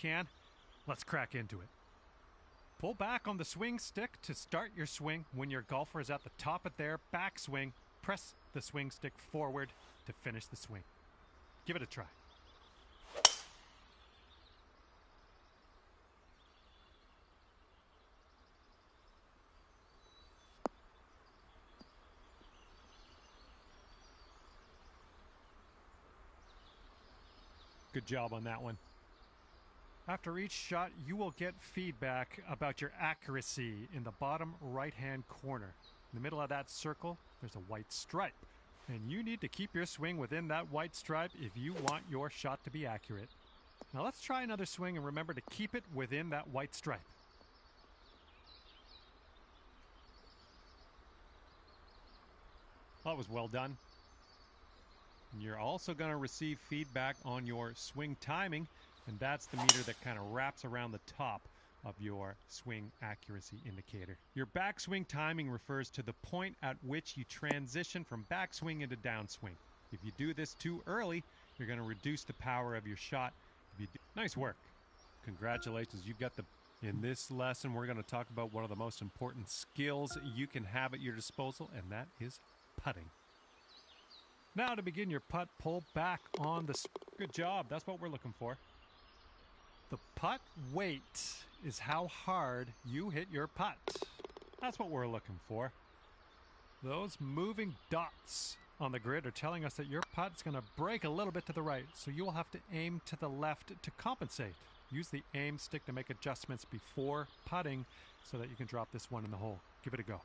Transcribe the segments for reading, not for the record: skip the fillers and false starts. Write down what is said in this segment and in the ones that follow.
can. Let's crack into it. Pull back on the swing stick to start your swing. When your golfer is at the top of their backswing, press the swing stick forward to finish the swing. Give it a try. Good job on that one. After each shot, you will get feedback about your accuracy in the bottom right-hand corner. In the middle of that circle, there's a white stripe. And you need to keep your swing within that white stripe if you want your shot to be accurate. Now let's try another swing and remember to keep it within that white stripe. That was well done. And you're also going to receive feedback on your swing timing, and that's the meter that kind of wraps around the top of your swing accuracy indicator. Your backswing timing refers to the point at which you transition from backswing into downswing. If you do this too early, you're going to reduce the power of your shot. Nice work. Congratulations, you've got the... In this lesson, we're going to talk about one of the most important skills you can have at your disposal, and that is putting. Now to begin your putt, pull back on the... Good job, that's what we're looking for. The putt weight is how hard you hit your putt. That's what we're looking for. Those moving dots on the grid are telling us that your putt's going to break a little bit to the right, so you will have to aim to the left to compensate. Use the aim stick to make adjustments before putting so that you can drop this one in the hole. Give it a go.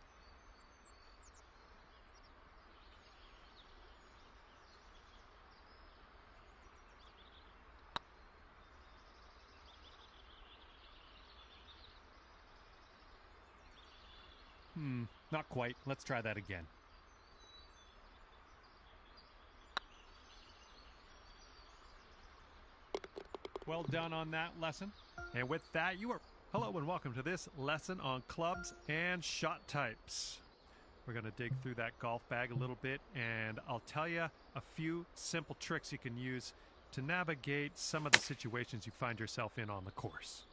Not quite. Let's try that again. Well done on that lesson. And with that, you are... Hello and welcome to this lesson on clubs and shot types. We're going to dig through that golf bag a little bit, and I'll tell you a few simple tricks you can use to navigate some of the situations you find yourself in on the course.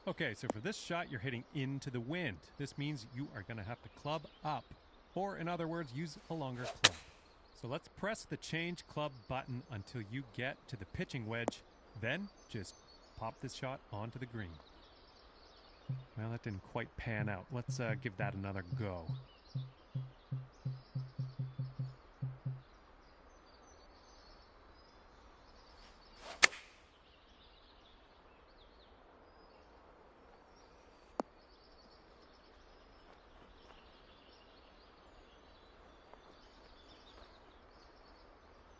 Okay, so for this shot, you're hitting into the wind. This means you are going to have to club up, or in other words, use a longer club. So let's press the change club button until you get to the pitching wedge. Then just pop this shot onto the green. Well, that didn't quite pan out. Let's give that another go.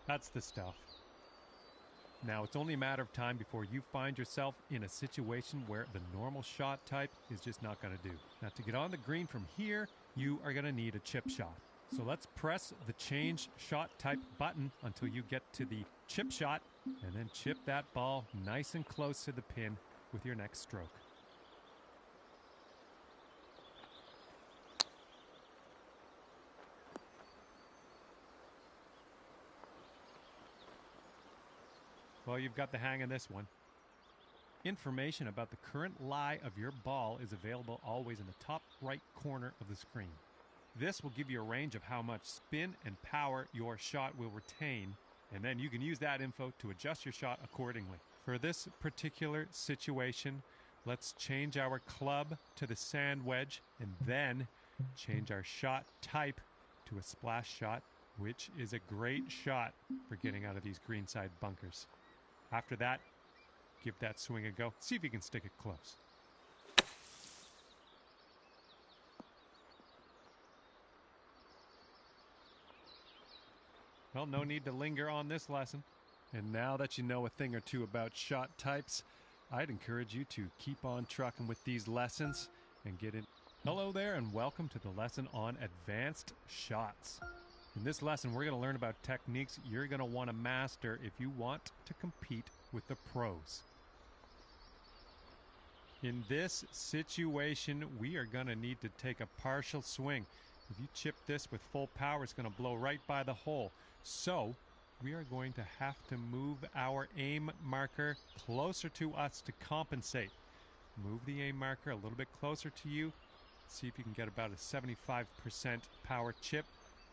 That's the stuff. Now, it's only a matter of time before you find yourself in a situation where the normal shot type is just not going to do. Now, to get on the green from here, you are going to need a chip shot. So let's press the change shot type button until you get to the chip shot, and then chip that ball nice and close to the pin with your next stroke. Well, you've got the hang of this one. Information about the current lie of your ball is available always in the top right corner of the screen. This will give you a range of how much spin and power your shot will retain, and then you can use that info to adjust your shot accordingly. For this particular situation, let's change our club to the sand wedge and then change our shot type to a splash shot, which is a great shot for getting out of these greenside bunkers. After that, give that swing a go. See if you can stick it close. Well, no need to linger on this lesson. And now that you know a thing or two about shot types, I'd encourage you to keep on trucking with these lessons and get in. Hello there, and welcome to the lesson on advanced shots. In this lesson, we're going to learn about techniques you're going to want to master if you want to compete with the pros. In this situation, we are going to need to take a partial swing. If you chip this with full power, it's going to blow right by the hole. So, we are going to have to move our aim marker closer to us to compensate. Move the aim marker a little bit closer to you. See if you can get about a 75% power chip.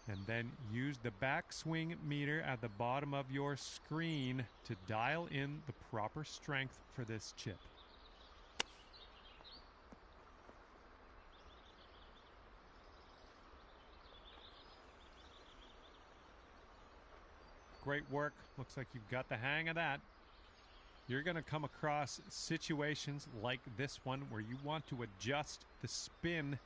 And then use the backswing meter at the bottom of your screen to dial in the proper strength for this chip. Great work. Looks like you've got the hang of that. You're going to come across situations like this one where you want to adjust the spin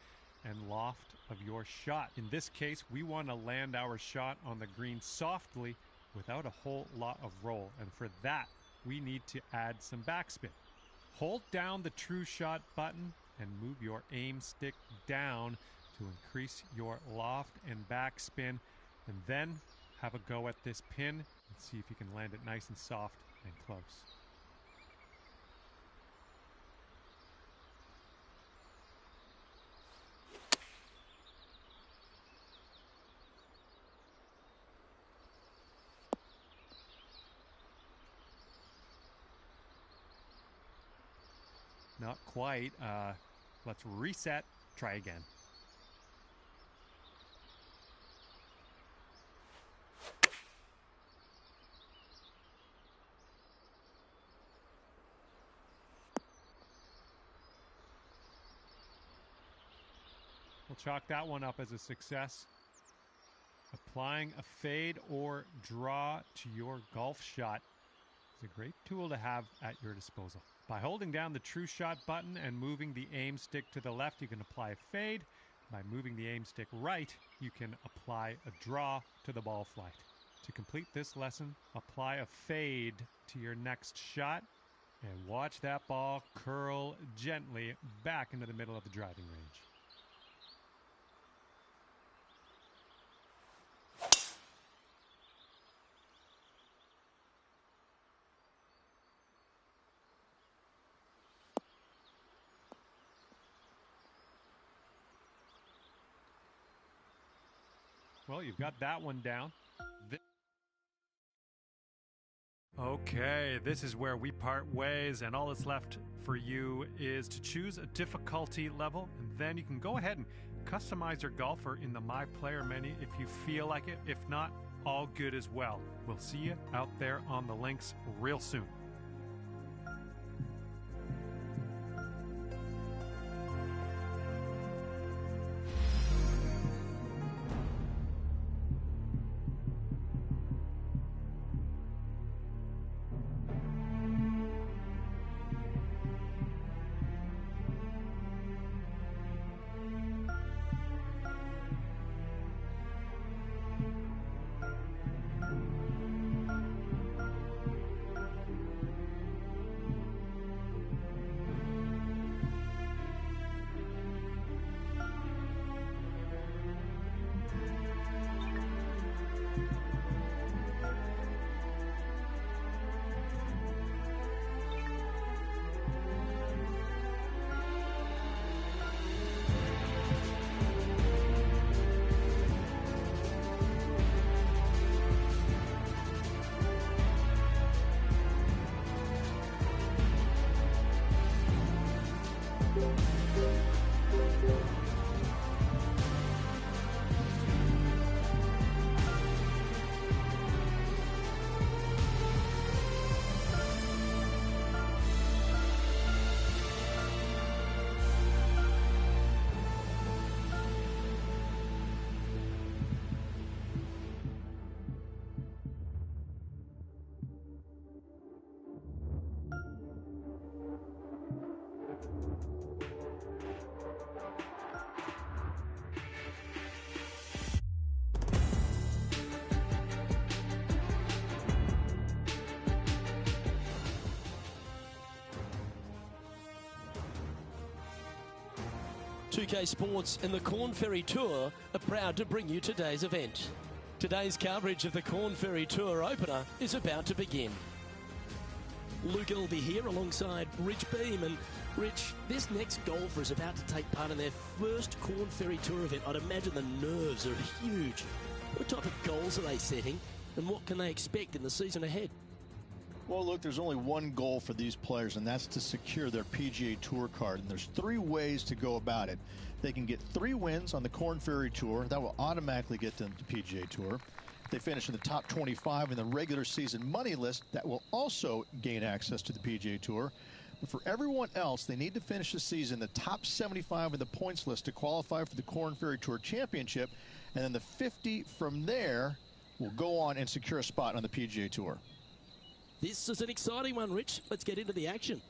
and loft of your shot. In this case, we want to land our shot on the green softly without a whole lot of roll. And for that, we need to add some backspin. Hold down the true shot button and move your aim stick down to increase your loft and backspin. And then have a go at this pin and see if you can land it nice and soft and close. Not quite. Let's reset. Try again. We'll chalk that one up as a success. Applying a fade or draw to your golf shot is a great tool to have at your disposal. By holding down the true shot button and moving the aim stick to the left, you can apply a fade. By moving the aim stick right, you can apply a draw to the ball flight. To complete this lesson, apply a fade to your next shot and watch that ball curl gently back into the middle of the driving range. Well, you've got that one down. Okay, this is where we part ways, and all that's left for you is to choose a difficulty level, and then you can go ahead and customize your golfer in the My Player menu if you feel like it. If not, all good as well. We'll see you out there on the links real soon. UK Sports and the Corn Ferry Tour are proud to bring you today's event. Today's coverage of the Corn Ferry Tour opener is about to begin. Luke will be here alongside Rich Beam. And Rich, this next golfer is about to take part in their first Corn Ferry Tour event. I'd imagine the nerves are huge. What type of goals are they setting? and what can they expect in the season ahead? Well, look, there's only one goal for these players, and that's to secure their PGA Tour card. And there's 3 ways to go about it. They can get 3 wins on the Korn Ferry Tour. That will automatically get them to PGA Tour. If they finish in the top 25 in the regular season money list, that will also gain access to the PGA Tour. But for everyone else, they need to finish the season in the top 75 in the points list to qualify for the Korn Ferry Tour Championship. And then the 50 from there will go on and secure a spot on the PGA Tour. This is an exciting one, Rich. Let's get into the action.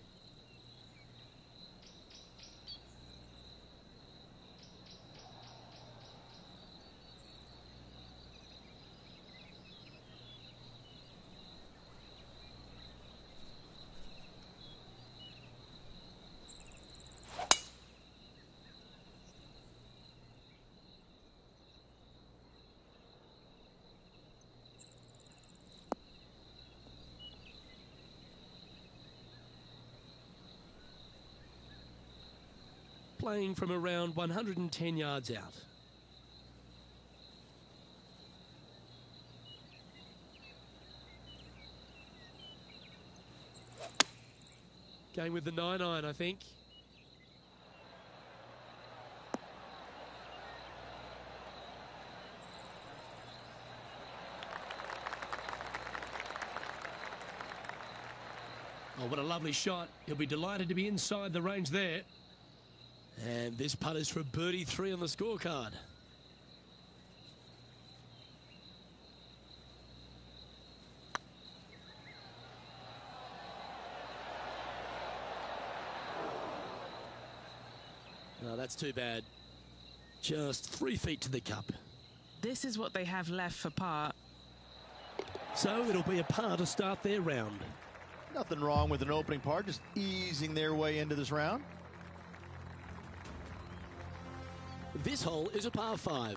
Playing from around 110 yards out. Going with the 9-iron, I think. Oh, what a lovely shot. He'll be delighted to be inside the range there. And this putt is for birdie 3 on the scorecard. No, that's too bad. Just 3 feet to the cup. This is what they have left for par. So it'll be a par to start their round. Nothing wrong with an opening par, just easing their way into this round. This hole is a par 5.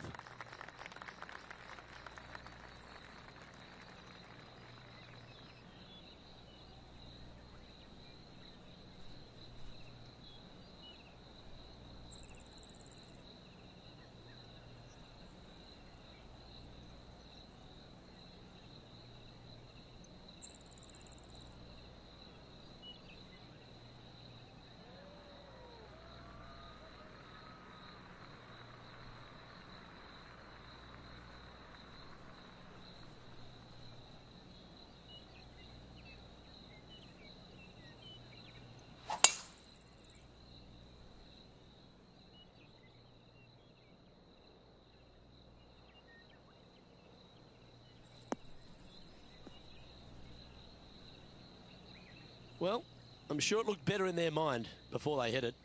Well, I'm sure it looked better in their mind before they hit it.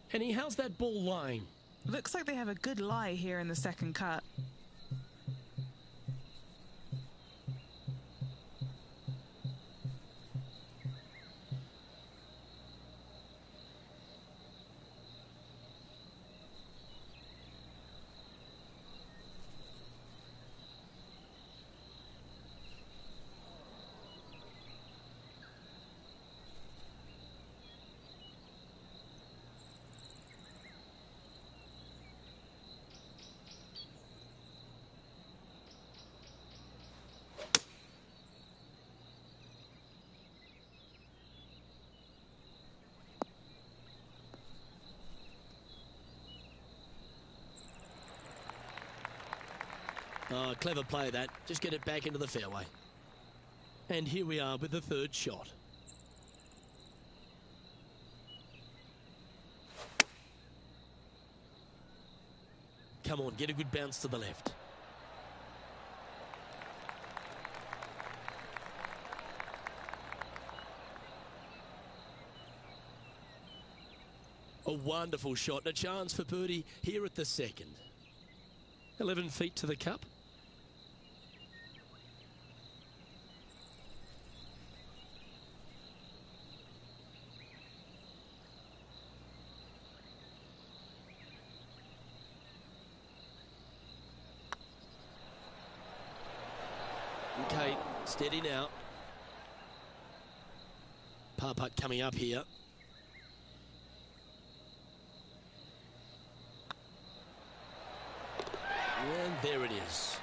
Henny, how's that ball lying? Looks like they have a good lie here in the second cut. Oh, clever play that. Just get it back into the fairway. And here we are with the third shot. Come on, get a good bounce to the left. A wonderful shot and a chance for birdie here at the second. 11 feet to the cup. Okay, steady now. Par putt coming up here. And there it is.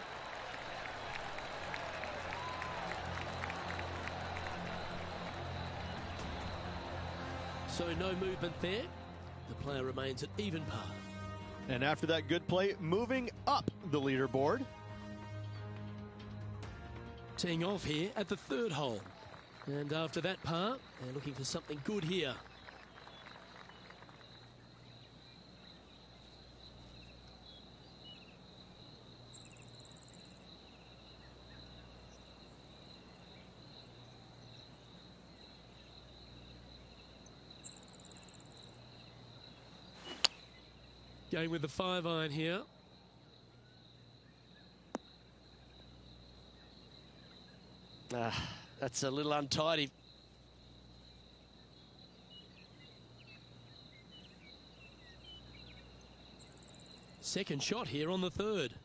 So no movement there. The player remains at even par. And after that good play, moving up the leaderboard. Teeing off here at the third hole. And after that par, they're looking for something good here. Going with the 5-iron here. That's a little untidy. Second shot here on the third.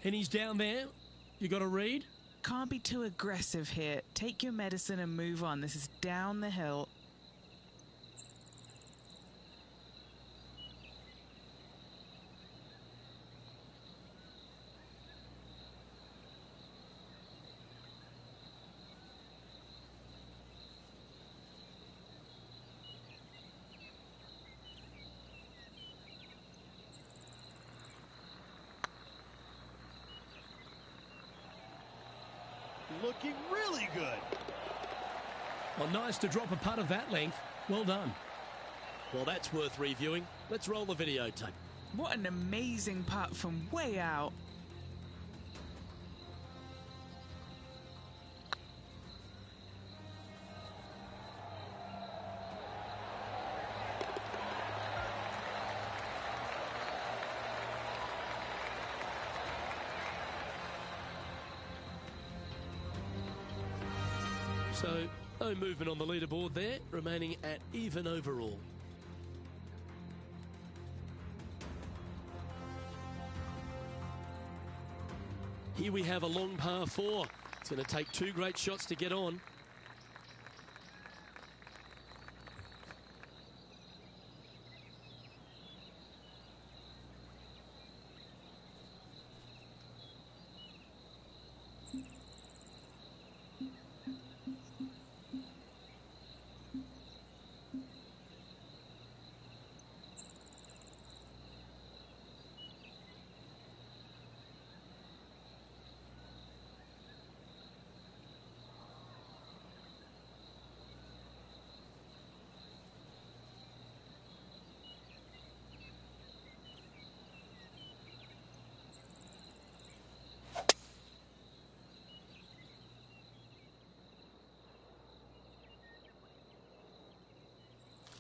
And he's down there. You got to read. Can't be too aggressive here. Take your medicine and move on. This is down the hill. Looking really good. Well, nice to drop a putt of that length. Well done. Well, that's worth reviewing. Let's roll the videotape. What an amazing putt from way out. So, no movement on the leaderboard there, remaining at even overall. Here we have a long par 4. It's going to take 2 great shots to get on.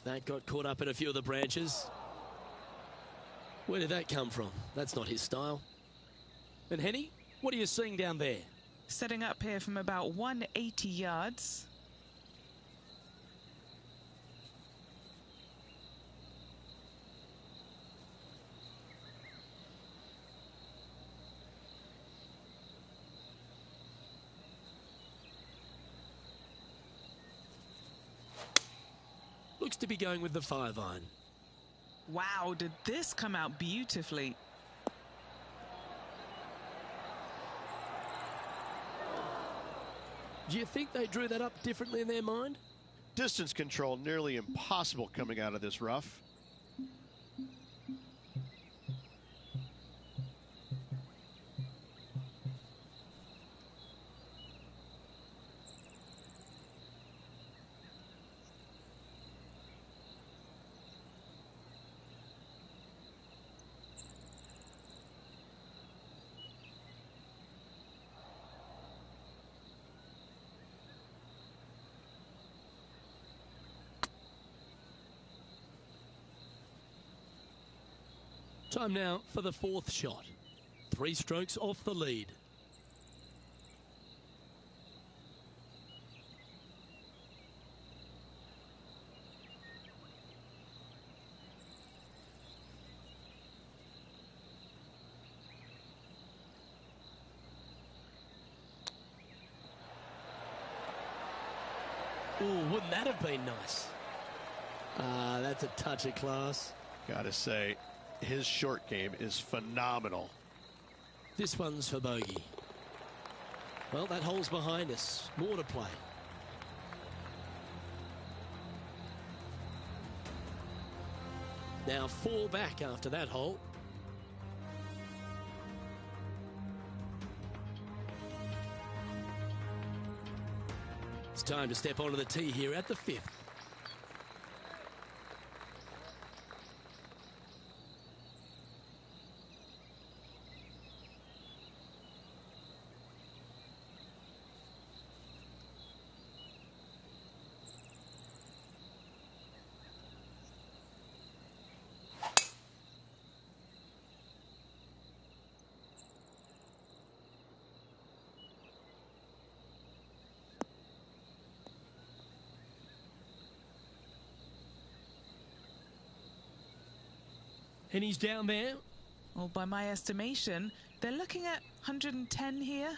That got caught up in a few of the branches. Where did that come from? That's not his style. And Henny, what are you seeing down there? Setting up here from about 180 yards. Looks to be going with the 5-iron. Wow, did this come out beautifully. Do you think they drew that up differently in their mind? Distance control nearly impossible coming out of this rough. Time now for the fourth shot. 3 strokes off the lead. Ooh, wouldn't that have been nice? That's a touch of class. Gotta say, his short game is phenomenal. This one's for bogey. Well, that hole's behind us. More to play. Now 4 back after that hole. It's time to step onto the tee here at the 5th. And he's down there. Well, by my estimation, they're looking at 110 here.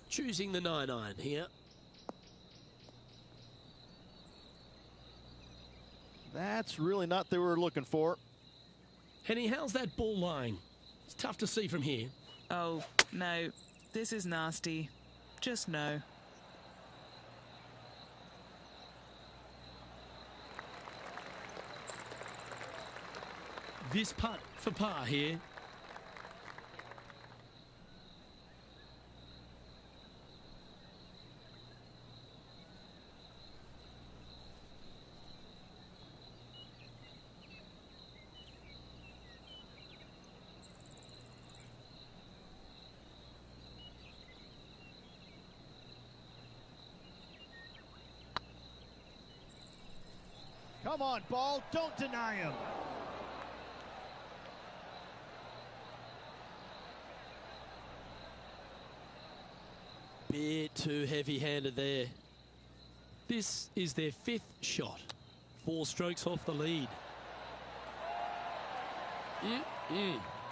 Choosing the 9-iron here. That's really not what they were looking for. Henny, how's that ball lying? It's tough to see from here. Oh, no. This is nasty. Just no. This putt for par here. Come on, ball. Don't deny him. Bit too heavy-handed there. This is their 5th shot. 4 strokes off the lead.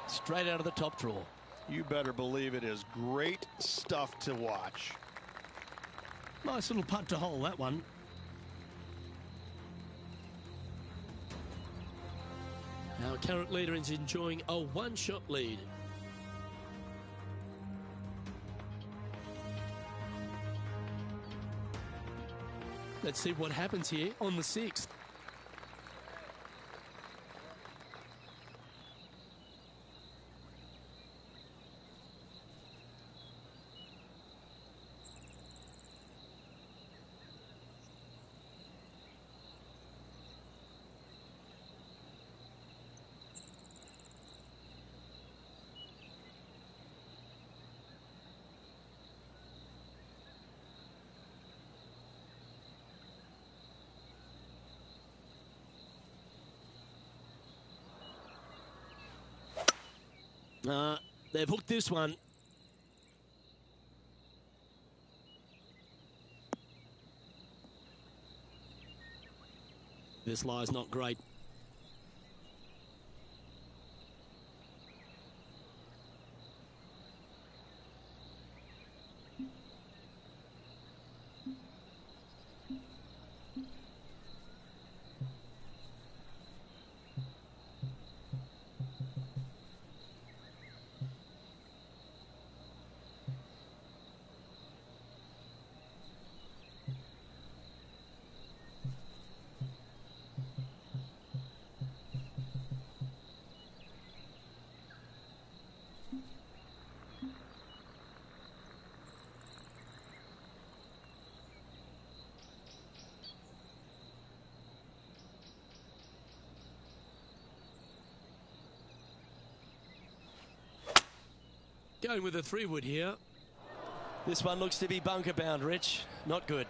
Straight out of the top draw. You better believe it is great stuff to watch. Nice little putt to hole, that one. Our current leader is enjoying a 1-shot lead. Let's see what happens here on the 6th. They've hooked this one. This lie's not great. Going with a 3-wood here. This one looks to be bunker bound, Rich. Not good.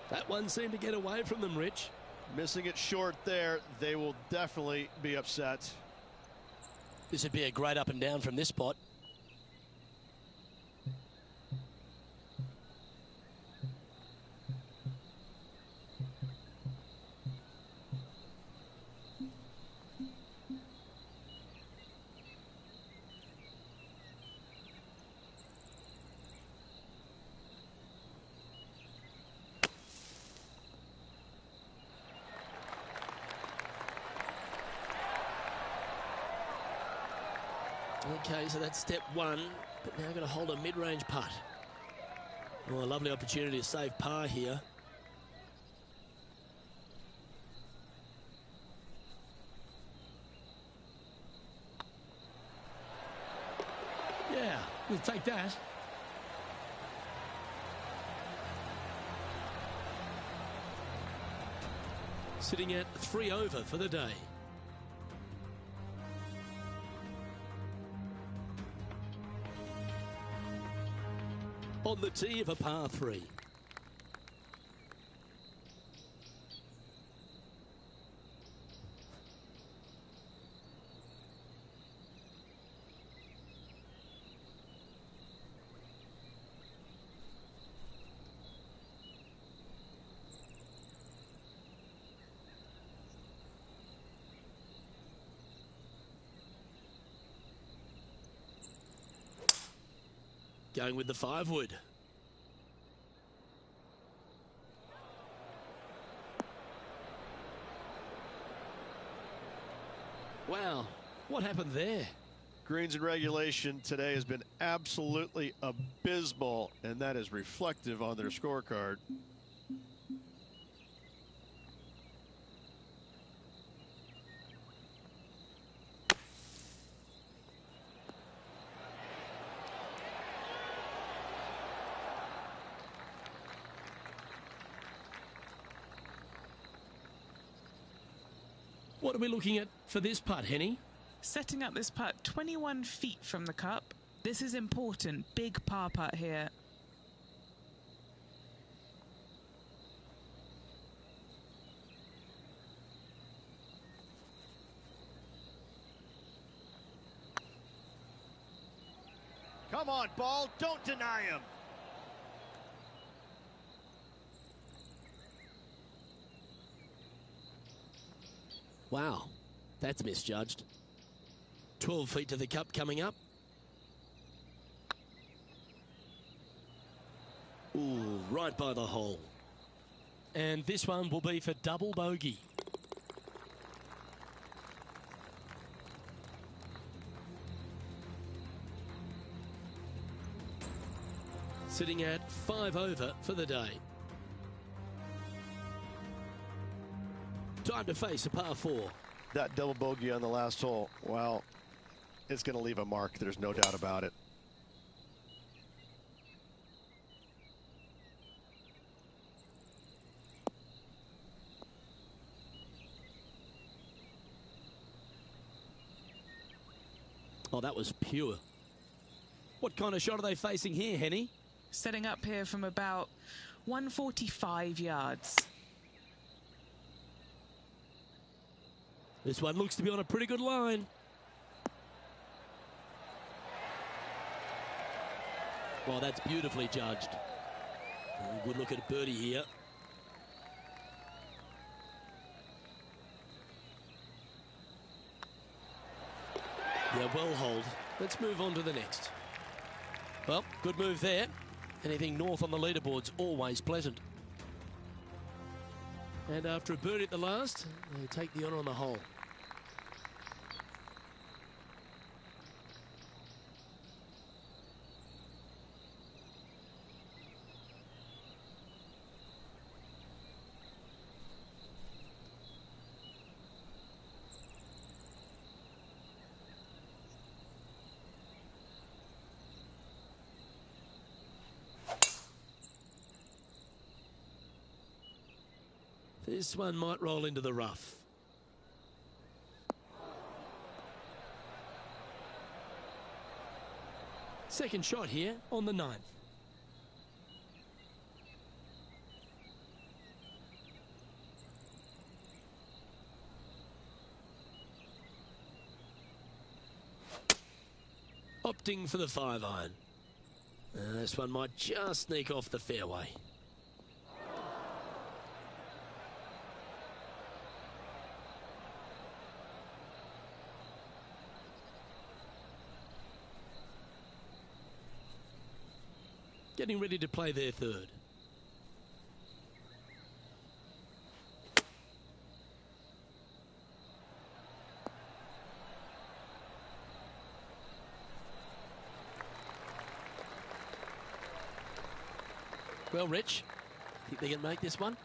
That one seemed to get away from them, Rich. Missing it short there. They will definitely be upset. This would be a great up and down from this spot. Okay, so that's step one, but now got to hold a mid-range putt. Oh, a lovely opportunity to save par here. Yeah, we'll take that. Sitting at 3 over for the day. On the tee of a par 3. Going with the 5-wood. Wow, what happened there? Greens and regulation today has been absolutely abysmal, and that is reflective on their scorecard. What are we looking at for this putt, Henny? Setting up this putt 21 feet from the cup. This is important. Big par putt here. Come on, ball. Don't deny him. Wow, that's misjudged. 12 feet to the cup coming up. Ooh, right by the hole. And this one will be for double bogey. Sitting at 5 over for the day. Time to face a par 4. That double bogey on the last hole, well, it's going to leave a mark. There's no doubt about it. Oh, that was pure. What kind of shot are they facing here, Henny? Setting up here from about 145 yards. This one looks to be on a pretty good line. Well, that's beautifully judged. Oh, good look at birdie here. Yeah, well hold. Let's move on to the next. Well, good move there. Anything north on the leaderboard's always pleasant. And after a birdie at the last, they take the honour on the hole. This one might roll into the rough. Second shot here on the 9th. Opting for the 5-iron. This one might just sneak off the fairway. Getting ready to play their third. Well, Rich, think they can make this one?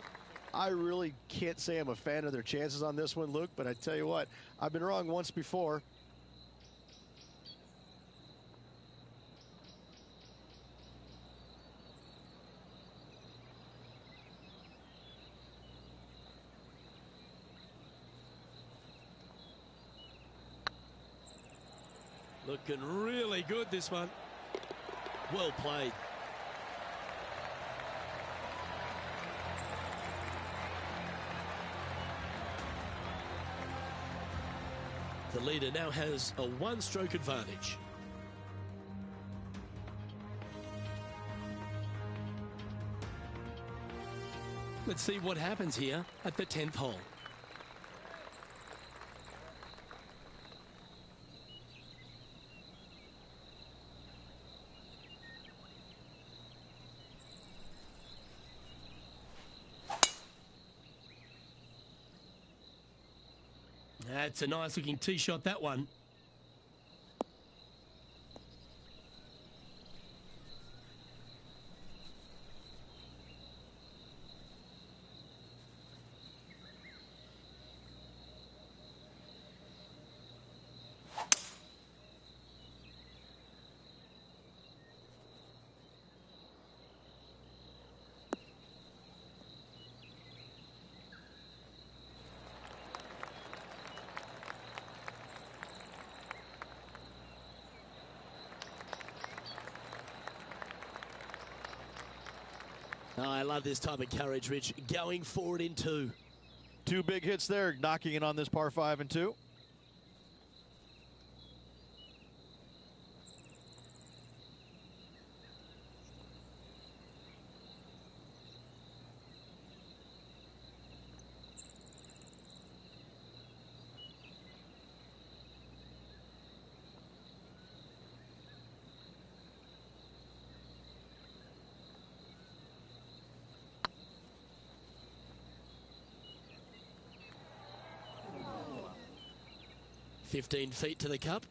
I really can't say I'm a fan of their chances on this one, Luke, but I tell you what, I've been wrong once before. Looking really good, this one. Well played. The leader now has a one-stroke advantage. Let's see what happens here at the 10th hole. That's a nice looking tee shot, that one. Oh, I love this type of courage, Rich. Going forward in 2. Two big hits there, knocking it on this par 5 and 2. $15 feet to the cup.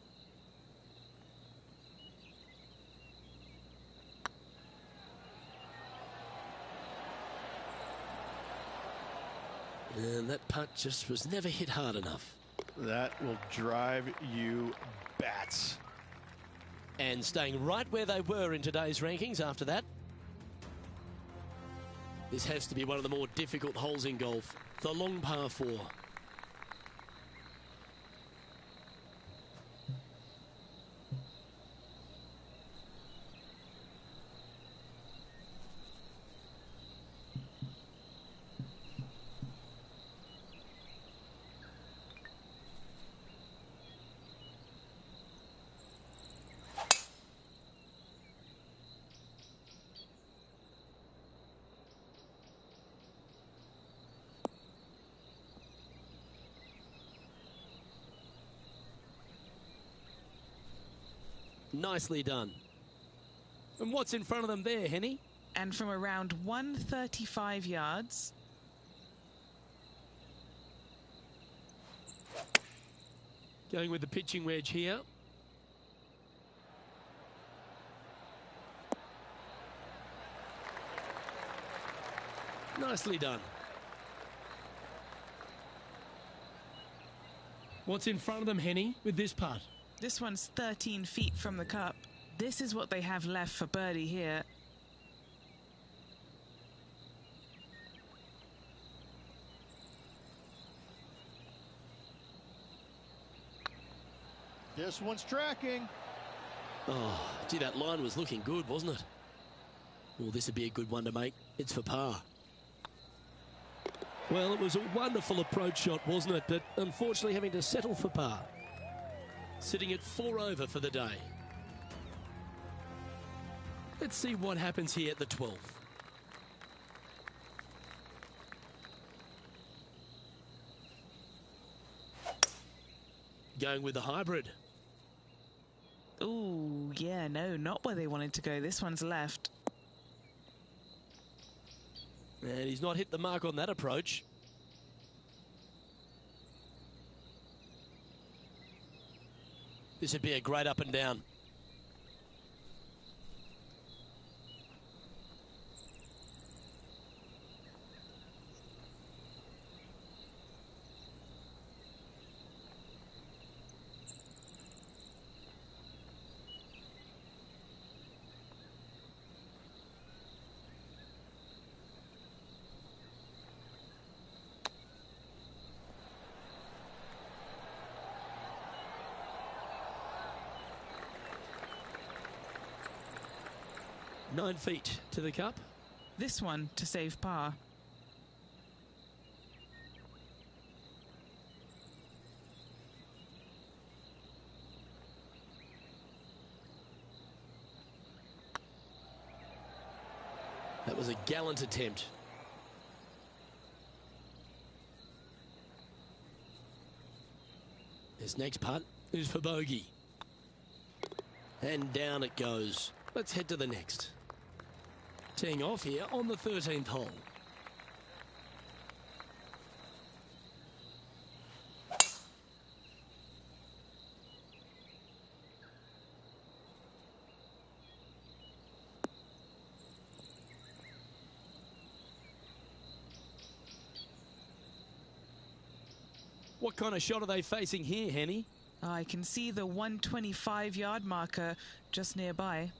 And that putt just was never hit hard enough. That will drive you bats. And staying right where they were in today's rankings after that. This has to be one of the more difficult holes in golf. The long par 4. Nicely done. And what's in front of them there, Henny? And from around 135 yards, Going with the pitching wedge here. Nicely done. What's in front of them, Henny, with this putt? this one's 13 feet from the cup. This is what they have left for birdie here. This one's tracking. Oh, gee, that line was looking good, wasn't it? Well, this would be a good one to make. It's for par. Well, it was a wonderful approach shot, wasn't it? But unfortunately having to settle for par. Sitting at 4 over for the day. Let's see what happens here at the 12th. Going with the hybrid. Ooh, yeah, no, not where they wanted to go. This one's left. And he's not hit the mark on that approach. This would be a great up and down. Nine feet to the cup. This one to save par. That was a gallant attempt. This next putt is for bogey. And down it goes. Let's head to the next. Teeing off here on the 13th hole. What kind of shot are they facing here, Henny? I can see the 125-yard marker just nearby.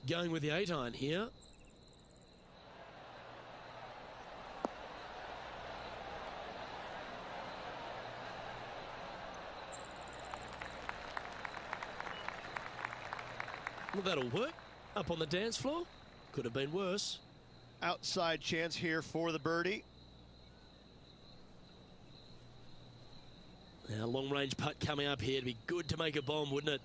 Going with the 8-iron here. Well, that'll work. Up on the dance floor. Could have been worse. Outside chance here for the birdie. Now, long-range putt coming up here. It'd be good to make a bomb, wouldn't it?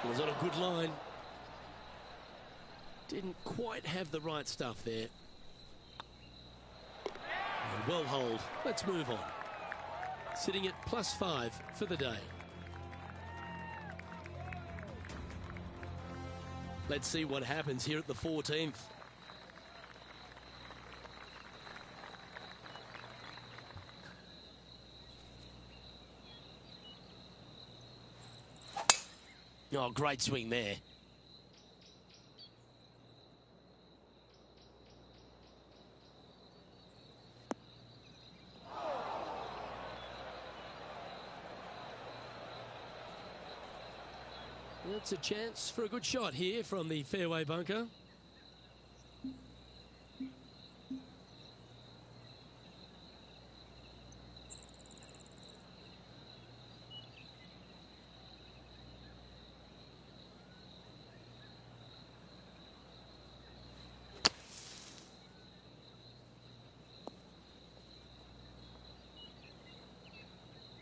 Was on a good line. Didn't quite have the right stuff there. Well hold. Let's move on. Sitting at +5 for the day. Let's see what happens here at the 14th. Oh, great swing there. That's a chance for a good shot here from the fairway bunker.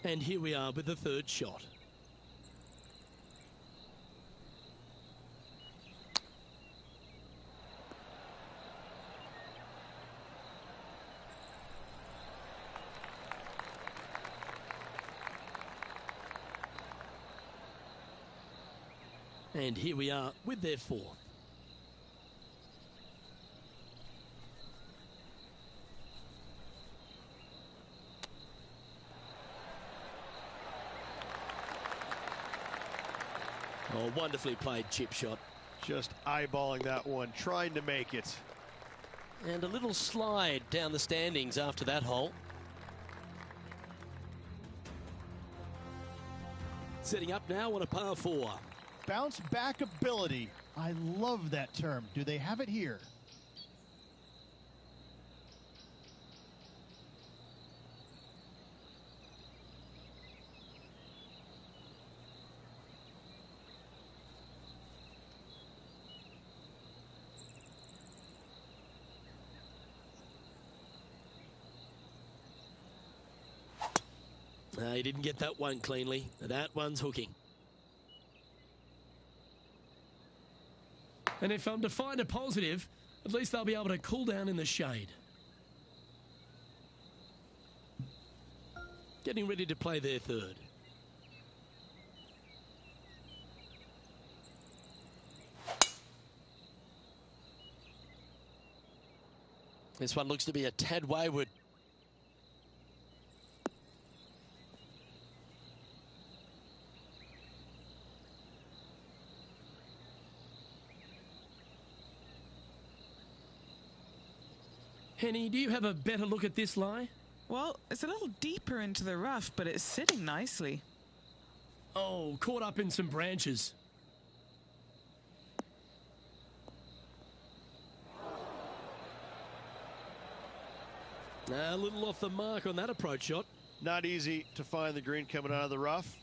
And here we are with the third shot. And here we are with their fourth. Oh, wonderfully played chip shot. Just eyeballing that one, trying to make it. And a little slide down the standings after that hole. Setting up now on a par 4. Bounce back ability. I love that term. Do they have it here? No, he didn't get that one cleanly. That one's hooking. And if I'm to find a positive, at least they'll be able to cool down in the shade. Getting ready to play their third. This one looks to be a tad wayward. Henny, do you have a better look at this lie? Well, it's a little deeper into the rough, but it's sitting nicely. Oh, caught up in some branches. A little off the mark on that approach shot. Not easy to find the green coming out of the rough.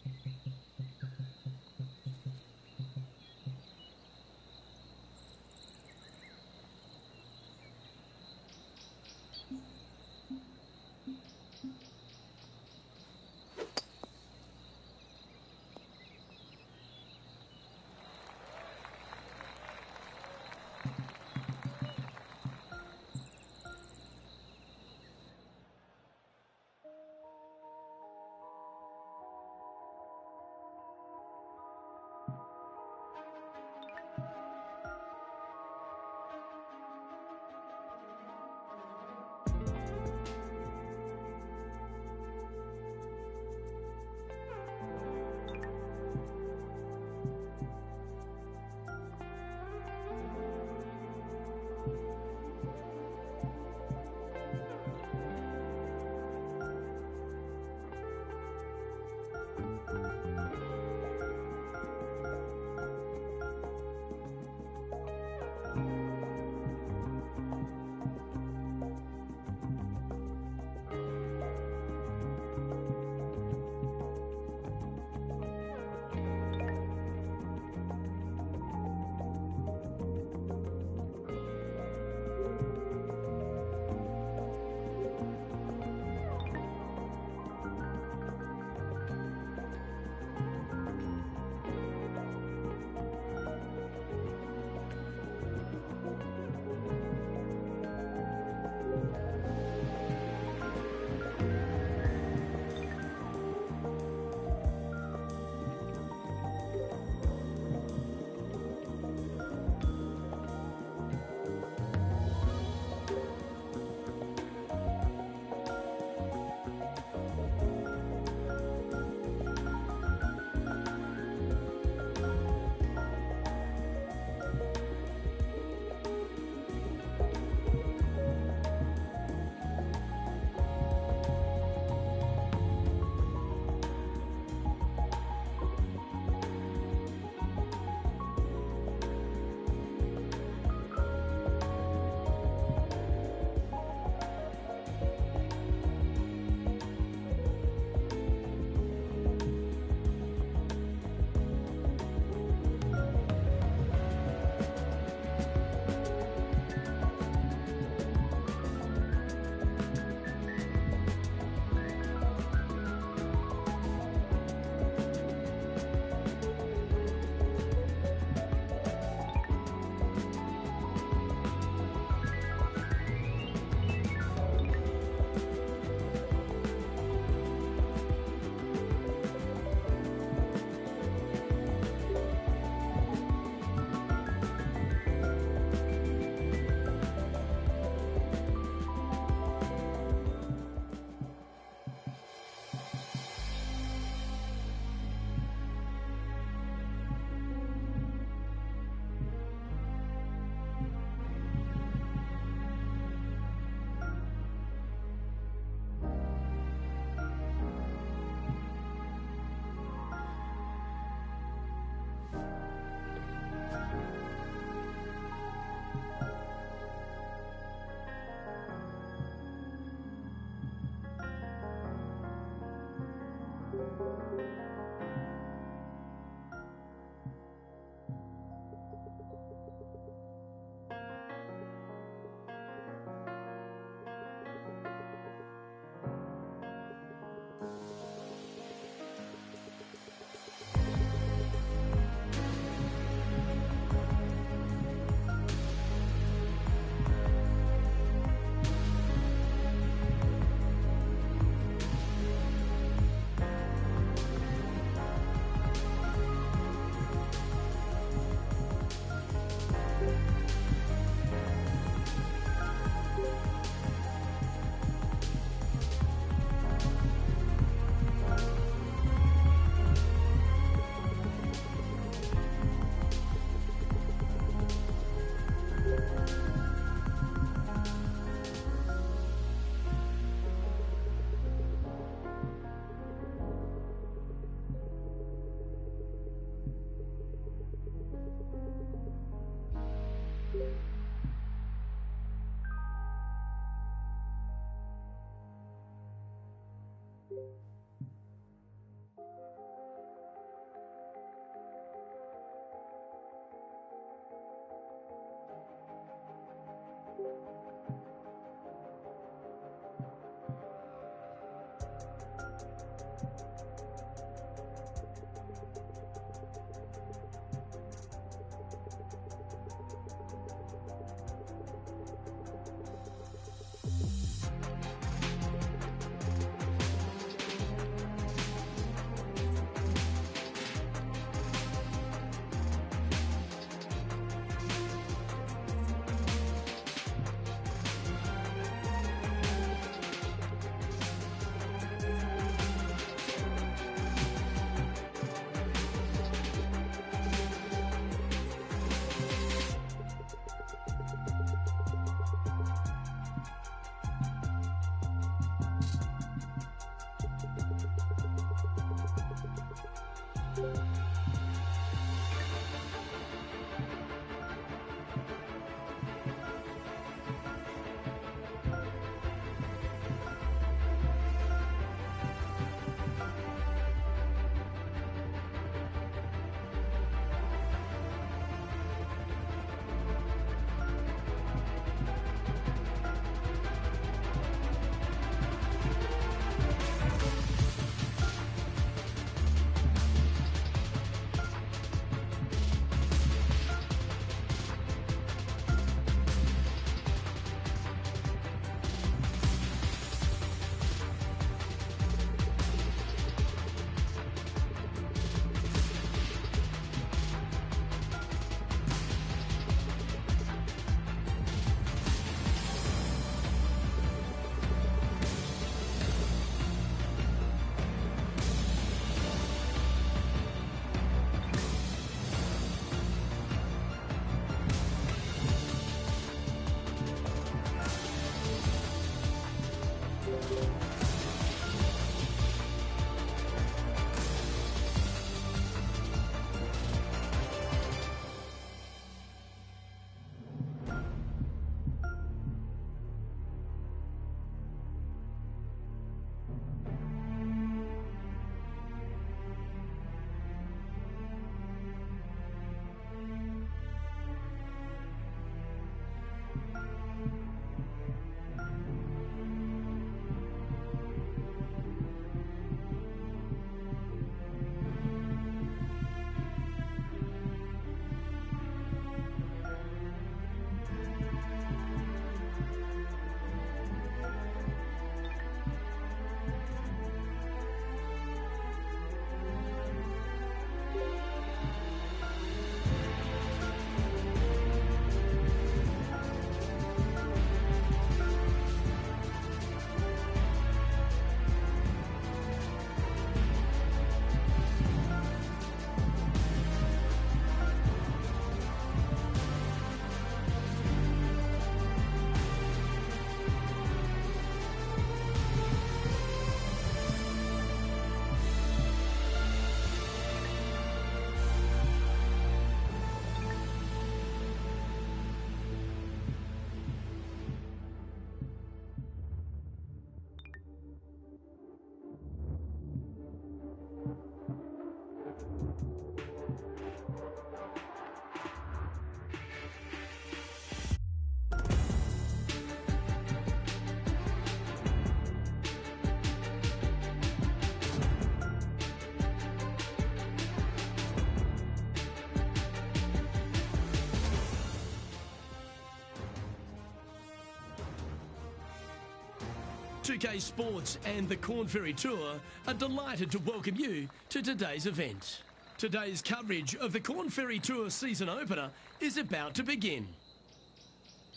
2K Sports and the Corn Ferry Tour are delighted to welcome you to today's event. Today's coverage of the Corn Ferry Tour season opener is about to begin.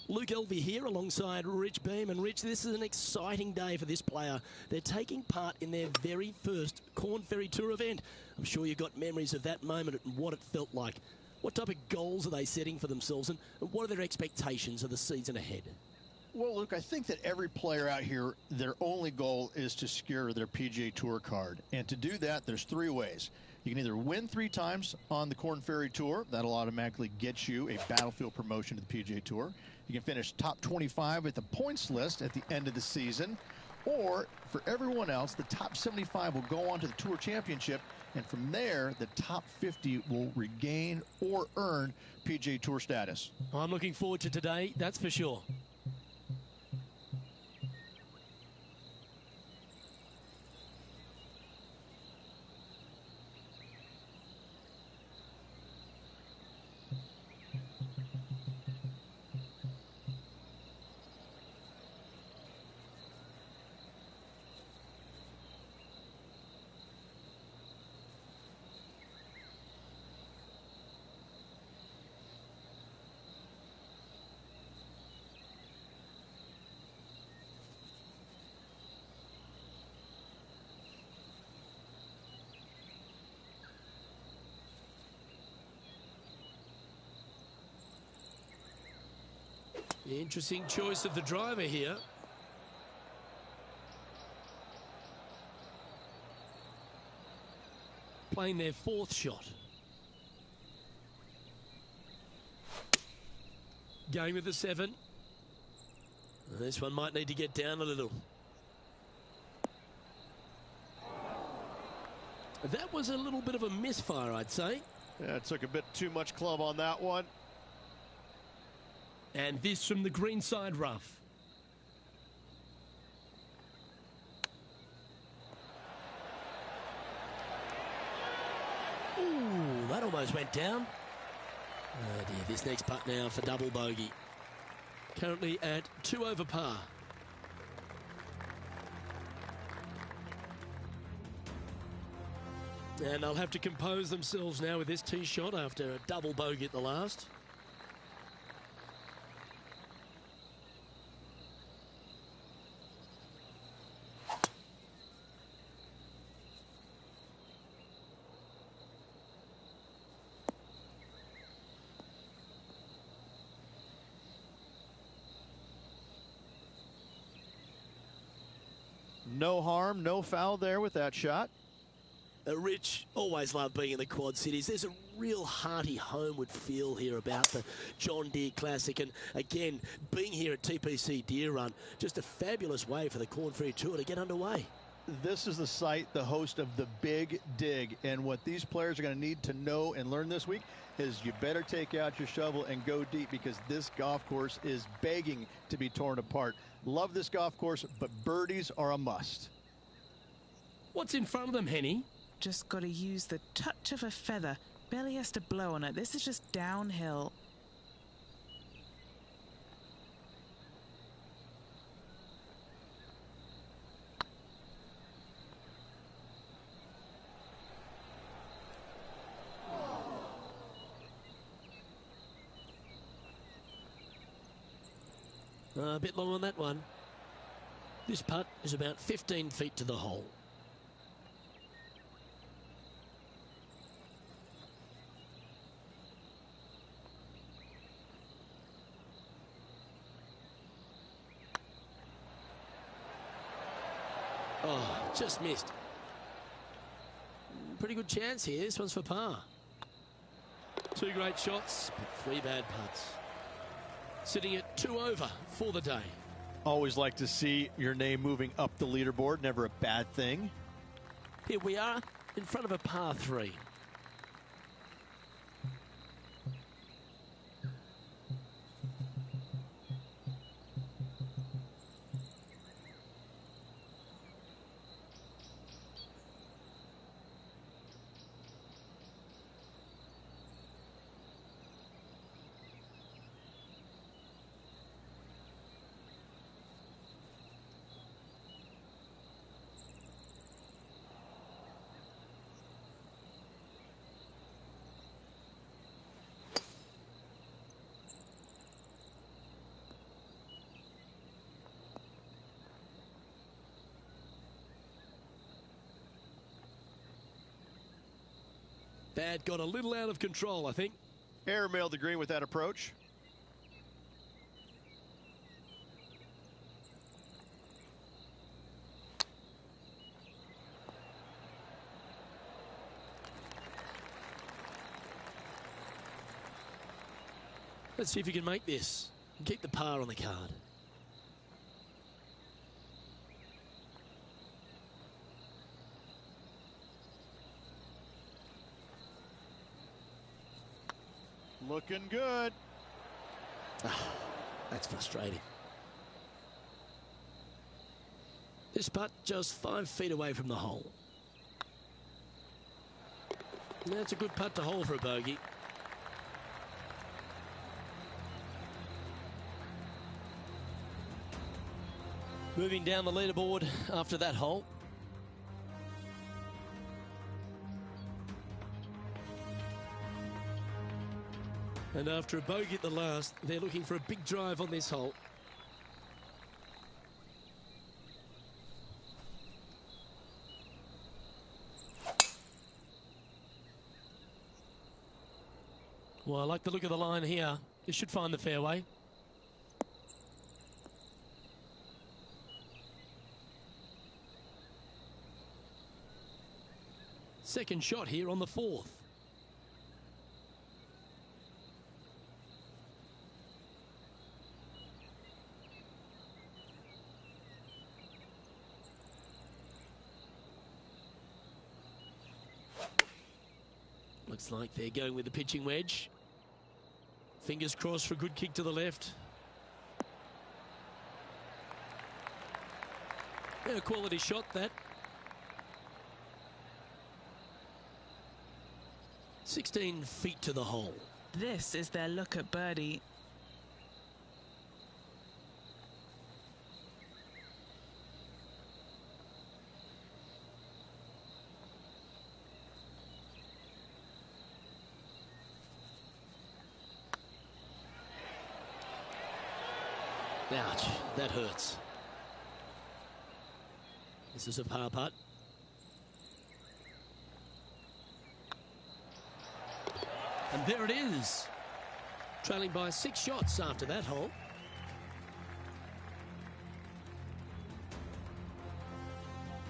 Luke Elvey here alongside Rich Beam. And Rich, this is an exciting day for this player. They're taking part in their very first Corn Ferry Tour event. I'm sure you've got memories of that moment and what it felt like. What type of goals are they setting for themselves, and what are their expectations of the season ahead? Well, Luke, I think that every player out here, their only goal is to secure their PGA Tour card. And to do that, there's three ways. You can either win 3 times on the Corn Ferry Tour. That'll automatically get you a Battlefield promotion to the PGA Tour. You can finish top 25 at the points list at the end of the season. Or, for everyone else, the top 75 will go on to the Tour Championship. And from there, the top 50 will regain or earn PGA Tour status. I'm looking forward to today, that's for sure. Interesting choice of the driver here. playing their fourth shot. Going with the 7. This one might need to get down a little. That was a little bit of a misfire, I'd say. Yeah, it took a bit too much club on that one. And this from the greenside rough. Ooh, that almost went down. Oh dear, this next putt now for double bogey. Currently at 2 over par. And they'll have to compose themselves now with this tee shot after a double bogey at the last. No harm, no foul there with that shot. Rich, always loved being in the Quad Cities. There's a real hearty homeward feel here about the John Deere Classic. And again, being here at TPC Deer Run, just a fabulous way for the Corn Ferry Tour to get underway. This is the site, the host of the Big Dig. And what these players are going to need to know and learn this week is you better take out your shovel and go deep, because this golf course is begging to be torn apart. Love this golf course, but birdies are a must. What's in front of them, Henny? Just got to use the touch of a feather. Barely has to blow on it. This is just downhill. A bit long on that one. This putt is about 15 feet to the hole. Oh, just missed. Pretty good chance here. This one's for par. 2 great shots, but 3 bad putts. Sitting at 2 over for the day. Always like to see your name moving up the leaderboard. Never a bad thing. Here we are in front of a par 3. That got a little out of control, I think. Airmailed the green with that approach. Let's see if you can make this and keep the par on the card. Looking good. That's frustrating. This putt just 5 feet away from the hole. That's a good putt to hole for a bogey. Moving down the leaderboard after that hole. And after a bogey at the last, they're looking for a big drive on this hole. Well, I like the look of the line here. This should find the fairway. Second shot here on the fourth. Looks like they're going with the pitching wedge. Fingers crossed for a good kick to the left. Yeah, a quality shot, that. 16 feet to the hole. This is their look at birdie. Ouch, that hurts. This is a par putt. And there it is. Trailing by 6 shots after that hole.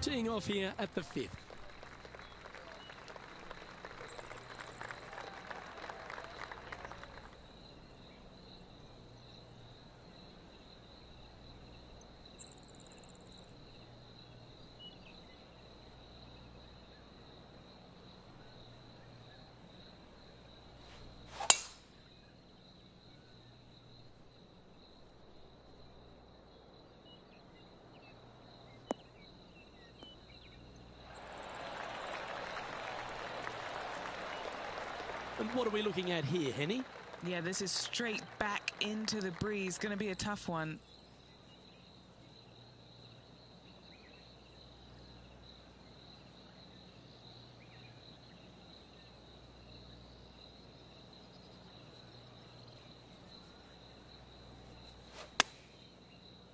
Teeing off here at the 5th. And what are we looking at here, Henny? Yeah, this is straight back into the breeze. Going to be a tough one.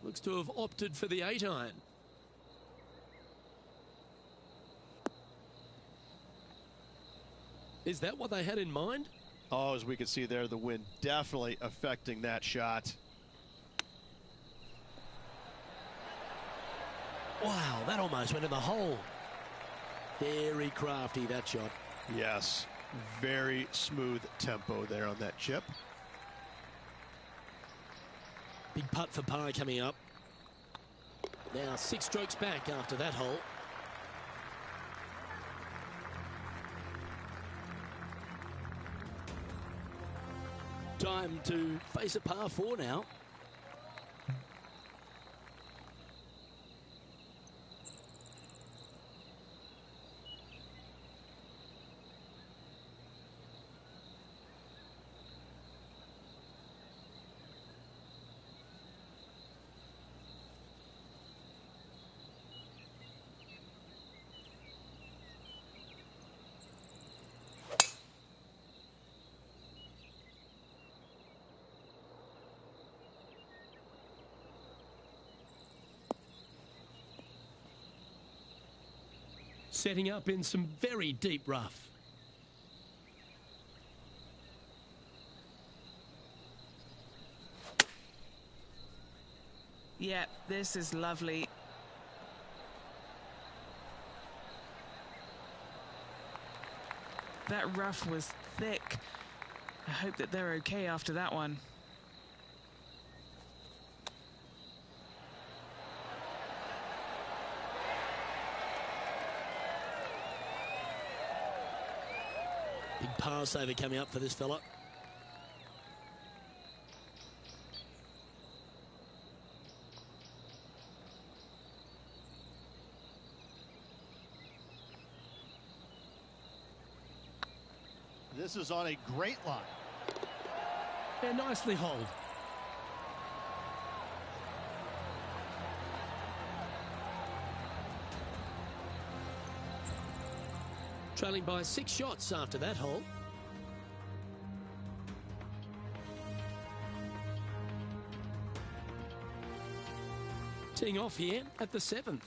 Looks to have opted for the 8-iron. Is that what they had in mind? Oh, as we can see there, the wind definitely affecting that shot. Wow, that almost went in the hole. Very crafty, that shot. Yes, very smooth tempo there on that chip. Big putt for par coming up. Now 6 strokes back after that hole. Time to face a par 4 now. Setting up in some very deep rough. Yeah, this is lovely. That rough was thick. I hope that they're okay after that one. Big par saver coming up for this fella. This is on a great line. Yeah, nicely holed. Trailing by 6 shots after that hole. Teeing off here at the 7th.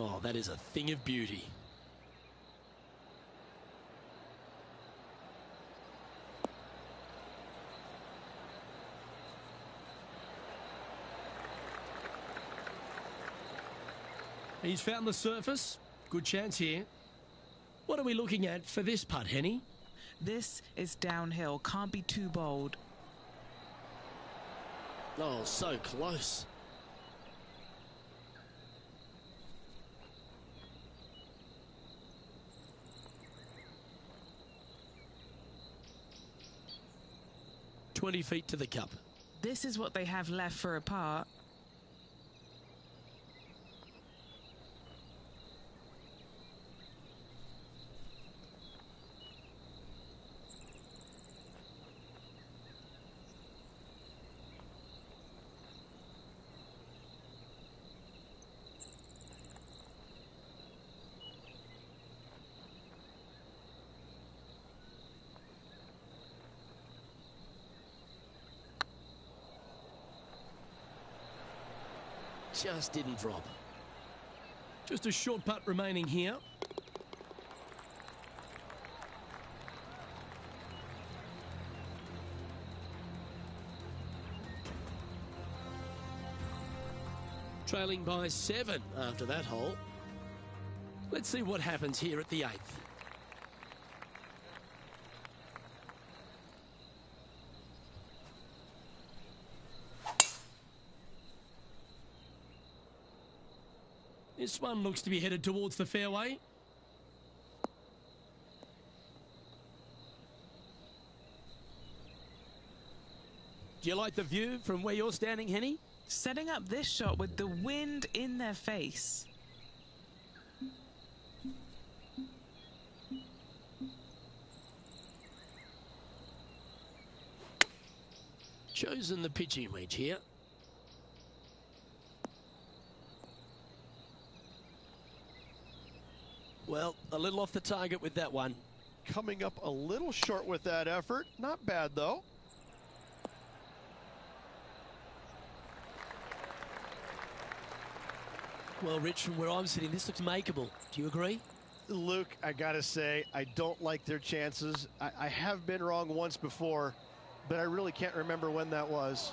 Oh, that is a thing of beauty. He's found the surface. Good chance here. What are we looking at for this putt, Henny? This is downhill. Can't be too bold. Oh, so close. "20 feet to the cup." This is what they have left for a par. Just didn't drop. Just a short putt remaining here. Trailing by 7 after that hole. Let's see what happens here at the 8th. This one looks to be headed towards the fairway. Do you like the view from where you're standing, Henny? Setting up this shot with the wind in their face. Chosen the pitching wedge here. Well, a little off the target with that one. Coming up a little short with that effort. Not bad, though. Well, Rich, from where I'm sitting, this looks makeable. Do you agree? Luke, I got to say, I don't like their chances. I have been wrong once before, but I really can't remember when that was.